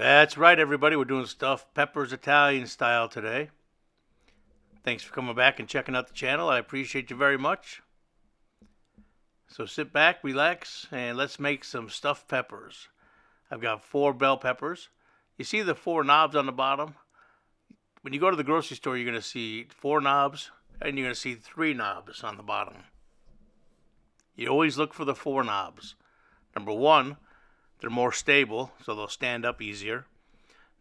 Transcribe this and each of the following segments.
That's right, everybody. We're doing stuffed peppers Italian style today. Thanks for coming back and checking out the channel. I appreciate you very much. So sit back, relax, and let's make some stuffed peppers. I've got 4 bell peppers. You see the 4 knobs on the bottom? When you go to the grocery store, you're going to see 4 knobs, and you're going to see 3 knobs on the bottom. You always look for the 4 knobs. Number 1, they're more stable, so they'll stand up easier.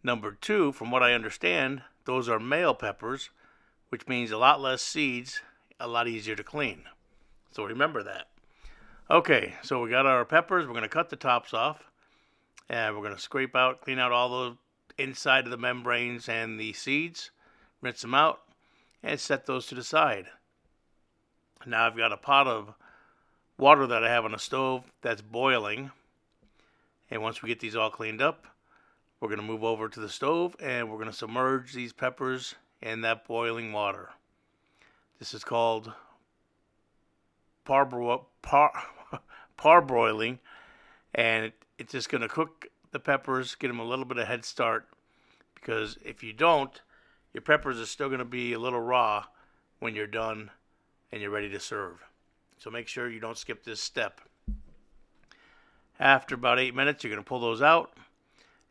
Number 2, from what I understand, those are male peppers, which means a lot less seeds, a lot easier to clean. So remember that. Okay, so we got our peppers. We're going to cut the tops off, and we're going to scrape out, clean out all the inside of the membranes and the seeds, rinse them out, and set those to the side. Now I've got a pot of water that I have on the stove that's boiling, and once we get these all cleaned up, we're going to move over to the stove and we're going to submerge these peppers in that boiling water. This is called parboiling, and it's just going to cook the peppers, get them a little bit of head start, because if you don't, your peppers are still going to be a little raw when you're done and you're ready to serve. So make sure you don't skip this step. After about 8 minutes, you're going to pull those out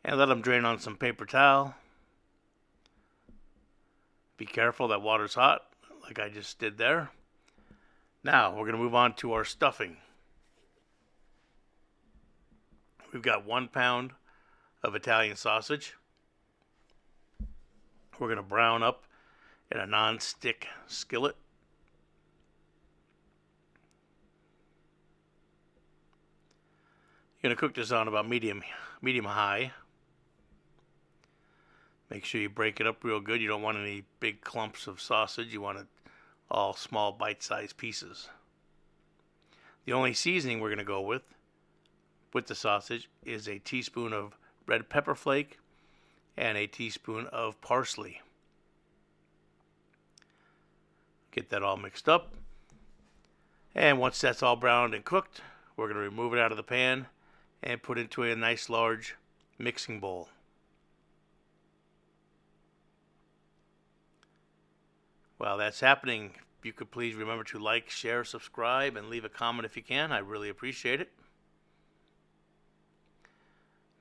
and let them drain on some paper towel. Be careful, that water's hot, like I just did there. Now, we're going to move on to our stuffing. We've got 1 pound of Italian sausage. We're going to brown up in a non-stick skillet. You're going to cook this on about medium high. Make sure you break it up real good. You don't want any big clumps of sausage. You want it all small bite-sized pieces. The only seasoning we're going to go with the sausage is a teaspoon of red pepper flake and a teaspoon of parsley. Get that all mixed up. And once that's all browned and cooked, we're going to remove it out of the pan and put it into a nice large mixing bowl. While that's happening, if you could please remember to like, share, subscribe, and leave a comment if you can. I really appreciate it.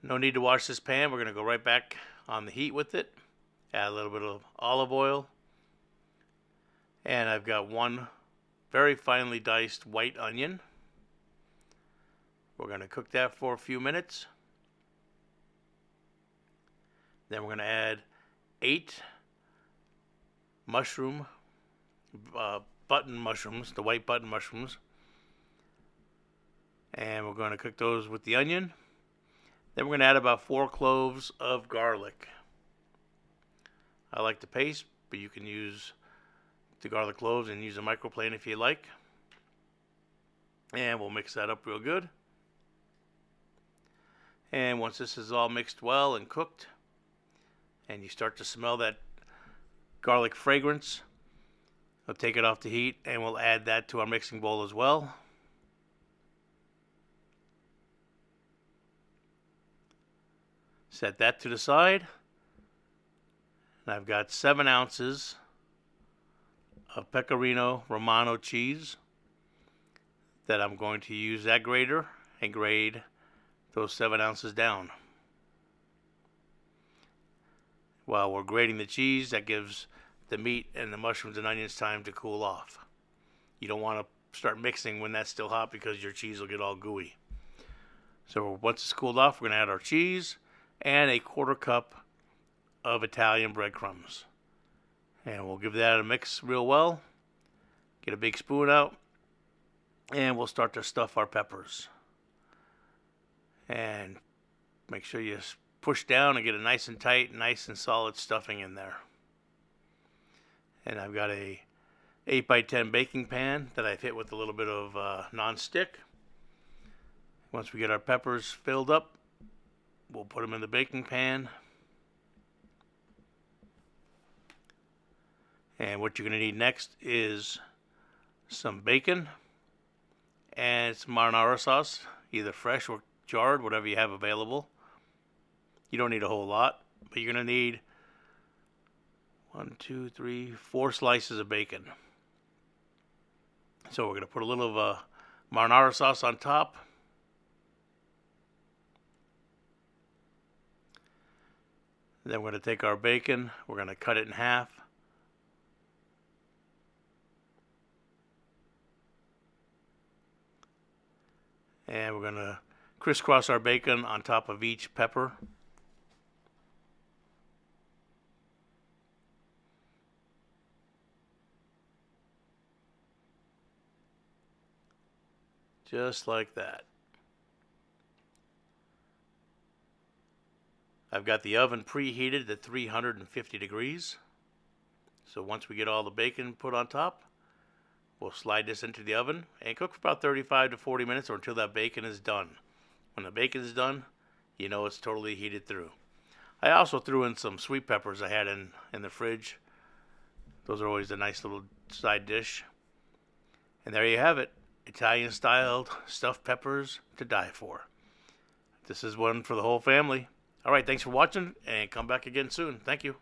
No need to wash this pan. We're going to go right back on the heat with it. Add a little bit of olive oil. And I've got 1 very finely diced white onion. We're going to cook that for a few minutes. Then we're going to add 8 button mushrooms, the white button mushrooms. And we're going to cook those with the onion. Then we're going to add about 4 cloves of garlic. I like the paste, but you can use the garlic cloves and use a microplane if you like. And we'll mix that up real good. And once this is all mixed well and cooked, and you start to smell that garlic fragrance, we'll take it off the heat and we'll add that to our mixing bowl as well. Set that to the side. And I've got 7 ounces of Pecorino Romano cheese that I'm going to use that grater and grade those 7 ounces down. While we're grating the cheese, that gives the meat and the mushrooms and onions time to cool off. You don't want to start mixing when that's still hot, because your cheese will get all gooey. So once it's cooled off, we're going to add our cheese and a 1/4 cup of Italian breadcrumbs. And we'll give that a mix real well. Get a big spoon out, and we'll start to stuff our peppers. And make sure you push down and get it nice and tight, nice and solid stuffing in there. And I've got a 8x10 baking pan that I've hit with a little bit of non-stick. Once we get our peppers filled up, we'll put them in the baking pan. And what you're going to need next is some bacon and some marinara sauce, either fresh or jarred, whatever you have available. You don't need a whole lot, but you're going to need 4 slices of bacon. So we're going to put a little of marinara sauce on top. Then we're going to take our bacon, we're going to cut it in half. And we're going to crisscross our bacon on top of each pepper. Just like that. I've got the oven preheated at 350 degrees. So once we get all the bacon put on top, we'll slide this into the oven and cook for about 35 to 40 minutes or until that bacon is done. When the bacon is done, you know it's totally heated through. I also threw in some sweet peppers I had in the fridge. Those are always a nice little side dish. And there you have it. Italian-styled stuffed peppers to die for. This is one for the whole family. All right, thanks for watching, and come back again soon. Thank you.